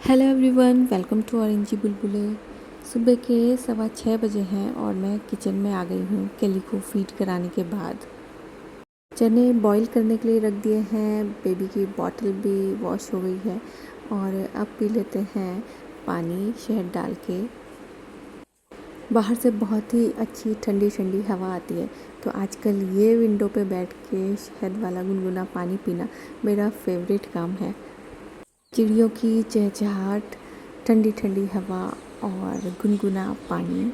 Hello everyone, welcome to orangey बुलबुले। सुबह के 6:15 बजे हैं और मैं किचन में आ गई हूँ केली को फीड कराने के बाद। चने बॉईल करने के लिए रख दिए हैं, बेबी की बॉटल भी वॉश हो गई है और अब पी लेते हैं पानी शहद डाल के। बाहर से बहुत ही अच्छी ठंडी ठंडी हवा आती है, तो आजकल ये विंडो पे बैठ के शहद वाला गुनगुना पानी पीना मेरा फेवरेट काम है। चिड़ियों की चहचहाट, ठंडी ठंडी हवा और गुनगुना पानी।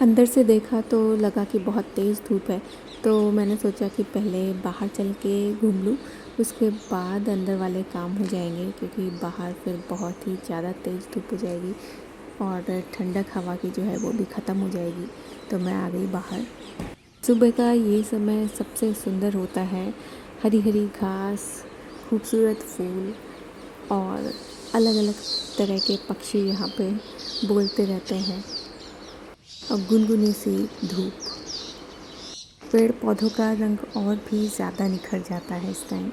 अंदर से देखा तो लगा कि बहुत तेज़ धूप है, तो मैंने सोचा कि पहले बाहर चल के घूम लूँ, उसके बाद अंदर वाले काम हो जाएंगे, क्योंकि बाहर फिर बहुत ही ज़्यादा तेज़ धूप हो जाएगी और ठंडक हवा की जो है वो भी ख़त्म हो जाएगी। तो मैं आ गई बाहर। सुबह का ये समय सबसे सुंदर होता है। हरी हरी घास, खूबसूरत फूल और अलग अलग तरह के पक्षी यहाँ पे बोलते रहते हैं और गुनगुनी सी धूप। पेड़ पौधों का रंग और भी ज़्यादा निखर जाता है इस टाइम।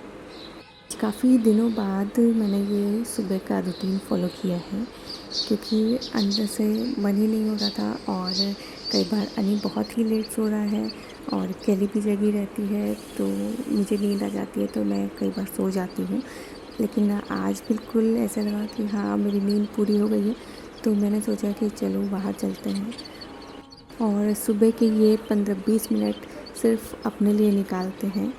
काफ़ी दिनों बाद मैंने ये सुबह का रूटीन फॉलो किया है, क्योंकि अंदर से मन ही नहीं हो रहा था और कई बार अनी बहुत ही लेट सो रहा है और केली भी जगी रहती है, तो मुझे नींद आ जाती है, तो मैं कई बार सो जाती हूँ। लेकिन आज बिल्कुल ऐसा लगा कि हाँ, मेरी नींद पूरी हो गई है, तो मैंने सोचा कि चलो बाहर चलते हैं और सुबह के ये 15-20 मिनट सिर्फ अपने लिए निकालते हैं।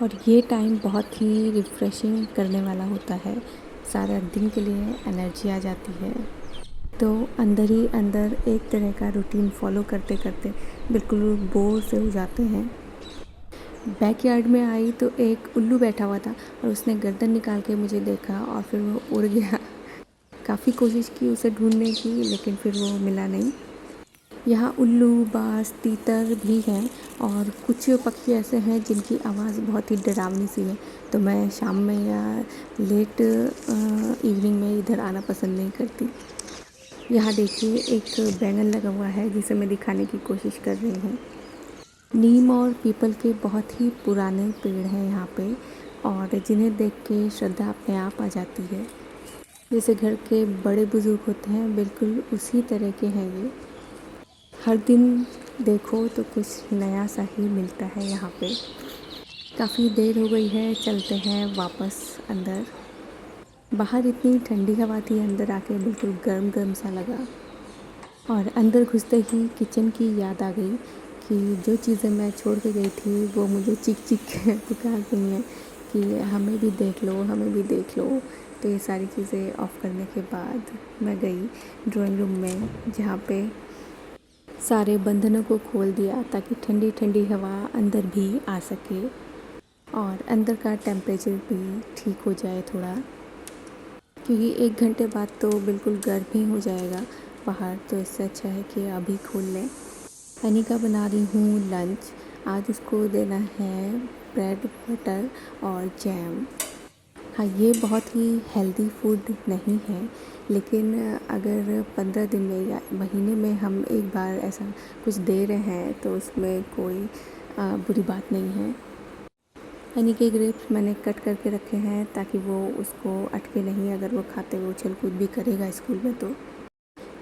और ये टाइम बहुत ही रिफ़्रेशिंग करने वाला होता है, सारा दिन के लिए एनर्जी आ जाती है। तो अंदर ही अंदर एक तरह का रूटीन फॉलो करते करते बिल्कुल बोर से हो जाते हैं। बैकयार्ड में आई तो एक उल्लू बैठा हुआ था और उसने गर्दन निकाल के मुझे देखा और फिर वो उड़ गया। काफ़ी कोशिश की उसे ढूंढने की, लेकिन फिर वो मिला नहीं। यहाँ उल्लू, बाज, तीतर भी हैं और कुछ पक्षी ऐसे हैं जिनकी आवाज़ बहुत ही डरावनी सी है, तो मैं शाम में या लेट इवनिंग में इधर आना पसंद नहीं करती। यहाँ देखिए एक बैंगन लगा हुआ है जिसे मैं दिखाने की कोशिश कर रही हूँ। नीम और पीपल के बहुत ही पुराने पेड़ हैं यहाँ पे, और जिन्हें देख के श्रद्धा अपने आप आ जाती है। जैसे घर के बड़े बुजुर्ग होते हैं, बिल्कुल उसी तरह के हैं ये। हर दिन देखो तो कुछ नया सा ही मिलता है यहाँ पे। काफ़ी देर हो गई है, चलते हैं वापस अंदर। बाहर इतनी ठंडी हवा थी, अंदर आके बिल्कुल गर्म गर्म सा लगा। और अंदर घुसते ही किचन की याद आ गई कि जो चीज़ें मैं छोड़ के गई थी वो मुझे चिक चिक के पुकार रही हैं कि हमें भी देख लो, हमें भी देख लो। तो ये सारी चीज़ें ऑफ़ करने के बाद मैं गई ड्राइंग रूम में, जहाँ पे सारे बंधनों को खोल दिया ताकि ठंडी ठंडी हवा अंदर भी आ सके और अंदर का टेम्परेचर भी ठीक हो जाए थोड़ा, क्योंकि 1 घंटे बाद तो बिल्कुल गर्म ही हो जाएगा बाहर। तो इससे अच्छा है कि अभी खोल लें। हनी का बना रही हूँ लंच। आज इसको देना है ब्रेड बटर और जैम। हाँ, ये बहुत ही हेल्दी फूड नहीं है, लेकिन अगर 15 दिन में या महीने में हम एक बार ऐसा कुछ दे रहे हैं तो उसमें कोई बुरी बात नहीं है। हनी के ग्रेप्स मैंने कट करके रखे हैं ताकि वो उसको अटके नहीं, अगर वो खाते वो उछल कूद भी करेगा स्कूल में। तो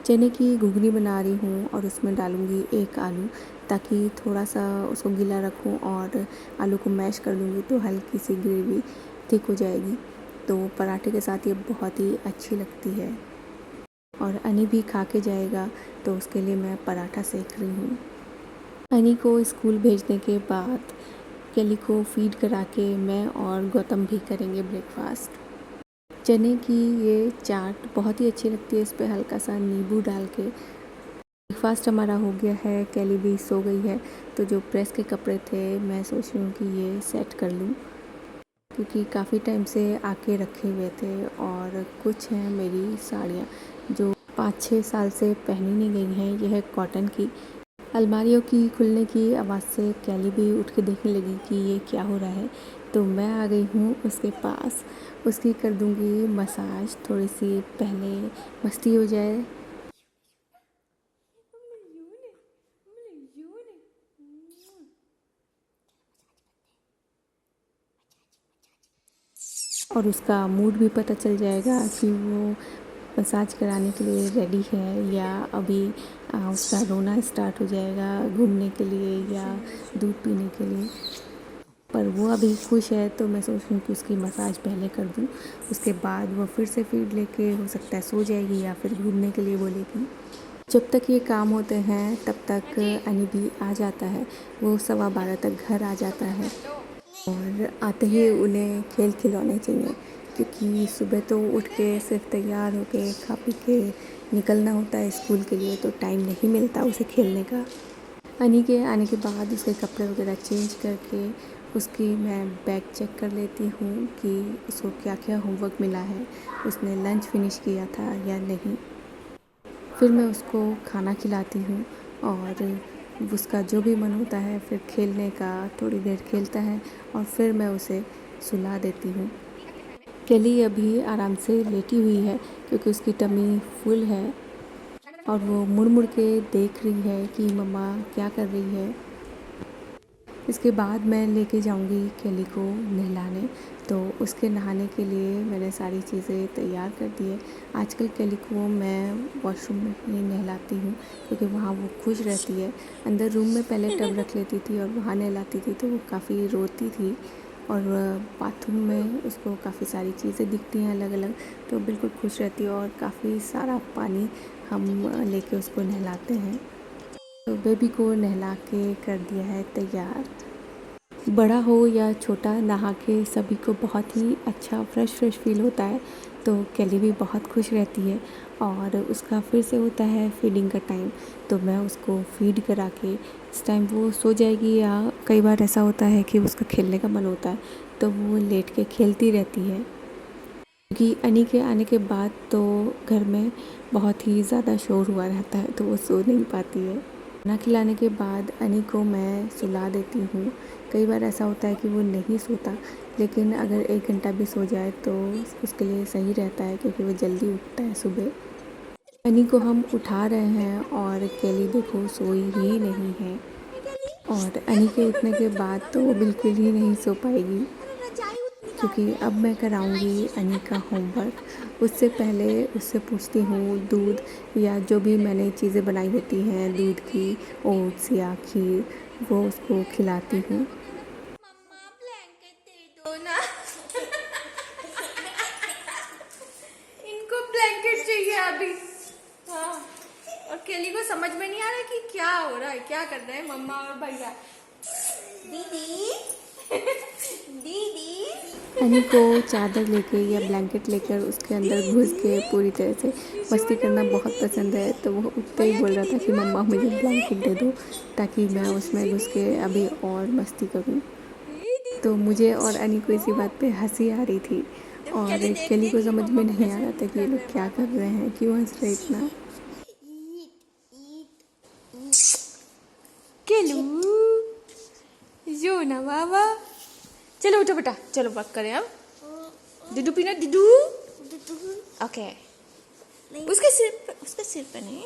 चने की घुघनी बना रही हूँ और उसमें डालूँगी एक आलू, ताकि थोड़ा सा उसको गीला रखूँ और आलू को मैश कर दूँगी तो हल्की सी ग्रेवी थिक हो जाएगी। तो पराठे के साथ ये बहुत ही अच्छी लगती है और अनी भी खा के जाएगा, तो उसके लिए मैं पराठा सेक रही हूँ। अनी को स्कूल भेजने के बाद केली को फीड करा के मैं और गौतम भी करेंगे ब्रेकफास्ट। चने की ये चाट बहुत ही अच्छी लगती है, इस पर हल्का सा नींबू डाल के। ब्रेकफास्ट हमारा हो गया है, केली भी सो गई है, तो जो प्रेस के कपड़े थे मैं सोच रही हूँ कि ये सेट कर लूँ, क्योंकि काफ़ी टाइम से आके रखे हुए थे और कुछ हैं मेरी साड़ियाँ जो 5-6 साल से पहनी नहीं गई हैं। यह है कॉटन की। अलमारियों की खुलने की आवाज़ से केली भी उठ के देखने लगी कि ये क्या हो रहा है, तो मैं आ गई हूँ उसके पास। उसकी कर दूँगी मसाज, थोड़ी सी पहले मस्ती हो जाए। और उसका मूड भी पता चल जाएगा कि वो मसाज कराने के लिए रेडी है या अभी उसका रोना स्टार्ट हो जाएगा घूमने के लिए या दूध पीने के लिए। पर वो अभी खुश है तो मैं सोच रही हूँ कि उसकी मसाज पहले कर दूँ, उसके बाद वो फिर से फीड लेके हो सकता है सो जाएगी या फिर घूमने के लिए बोलेगी। जब तक ये काम होते हैं तब तक अनी भी आ जाता है, वो 12:15 तक घर आ जाता है और आते ही उन्हें खेल खिलौने चाहिए क्योंकि सुबह तो उठ के सिर्फ तैयार होके खा पी के निकलना होता है स्कूल के लिए, तो टाइम नहीं मिलता उसे खेलने का। अनी के आने के बाद उसके कपड़े वगैरह चेंज करके उसकी मैं बैग चेक कर लेती हूँ कि उसको क्या क्या होमवर्क मिला है, उसने लंच फिनिश किया था या नहीं। फिर मैं उसको खाना खिलाती हूँ और उसका जो भी मन होता है फिर खेलने का, थोड़ी देर खेलता है और फिर मैं उसे सुला देती हूँ। केली अभी आराम से लेटी हुई है क्योंकि उसकी टमी फुल है और वो मुड़ मुड़ के देख रही है कि मम्मा क्या कर रही है। इसके बाद मैं लेके जाऊंगी केली को नहलाने, तो उसके नहाने के लिए मैंने सारी चीज़ें तैयार कर दी है। आजकल केली को मैं वॉशरूम में ही नहलाती हूँ क्योंकि वहाँ वो खुश रहती है। अंदर रूम में पहले टब रख लेती थी और वहाँ नहलाती थी तो वो काफ़ी रोती थी और बाथरूम में उसको काफ़ी सारी चीज़ें दिखती हैं अलग अलग, तो बिल्कुल खुश रहती है और काफ़ी सारा पानी हम लेके उसको नहलाते हैं। तो बेबी को नहला के कर दिया है तैयार। बड़ा हो या छोटा, नहा के सभी को बहुत ही अच्छा फ्रेश फील होता है, तो केली भी बहुत खुश रहती है। और उसका फिर से होता है फीडिंग का टाइम, तो मैं उसको फीड करा के इस टाइम वो सो जाएगी या कई बार ऐसा होता है कि उसका खेलने का मन होता है तो वो लेट के खेलती रहती है। क्योंकि अनी के आने के बाद तो घर में बहुत ही ज़्यादा शोर हुआ रहता है तो वो सो नहीं पाती है। खाना खिलाने के बाद अनी को मैं सुला देती हूँ। कई बार ऐसा होता है कि वो नहीं सोता, लेकिन अगर 1 घंटा भी सो जाए तो उसके लिए सही रहता है क्योंकि वो जल्दी उठता है सुबह। अनी को हम उठा रहे हैं और केली देखो सोई ही नहीं है और अनी के उठने के बाद तो वो बिल्कुल ही नहीं सो पाएगी क्योंकि अब मैं कराऊंगी अनी का होमवर्क। उससे पहले उससे पूछती हूँ दूध या जो भी मैंने चीज़ें बनाई होती हैं दूध की, ओट्स या खीर, वो उसको खिलाती हूँ। मम्मा ब्लैंकेट दे दो ना। इनको ब्लैंकेट चाहिए अभी। हाँ, और केली को समझ में नहीं आ रहा कि क्या हो रहा है, क्या कर रहे हैं मम्मा और भैया। दीदी दीदी अनी को चादर लेके या ब्लैंकेट लेकर उसके अंदर घुस के पूरी तरह से मस्ती करना बहुत पसंद है, तो वो उठते ही बोल रहा था कि मम्मा मुझे ब्लैंकेट दे दो ताकि मैं उसमें घुस के अभी और मस्ती करूं। तो मुझे और अनी को इसी बात पे हंसी आ रही थी और केली को समझ में नहीं आ रहा था कि ये लोग क्या कर रहे हैं, क्यों हंस रहे इतना। केलू जो ना बाबा, चलो उठो बेटा, चलो वर्क करें अब। डिडू पीना, डिडू। ओके, उसके सिर पे नहीं।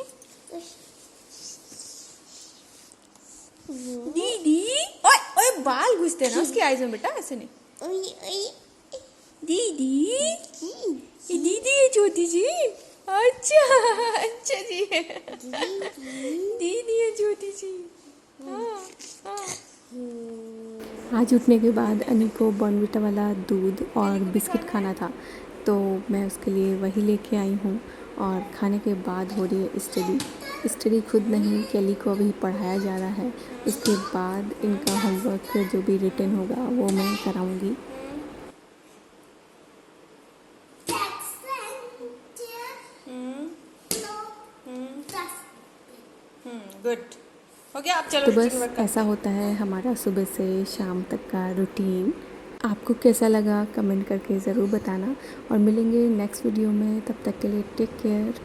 दीदी, ओए ओए बाल घुसते हैं ना उसकी आईज में बेटा, ऐसे नहीं। दीदी, ये दीदी है छोटी जी। अच्छा अच्छा जी, दीदी है छोटी जी। हाँ हाँ। आज उठने के बाद अनी को बॉर्नविटा वाला दूध और बिस्किट खाना था, तो मैं उसके लिए वही लेके आई हूँ और खाने के बाद हो रही है स्टडी खुद नहीं, केली को अभी पढ़ाया जा रहा है। उसके बाद इनका होमवर्क जो भी रिटन होगा वो मैं कराऊंगी। गुड, हो गया। आप चलो तो रीडिंग बस वर्क ऐसा करते हैं। होता है हमारा सुबह से शाम तक का रूटीन। आपको कैसा लगा कमेंट करके ज़रूर बताना और मिलेंगे नेक्स्ट वीडियो में। तब तक के लिए टेक केयर।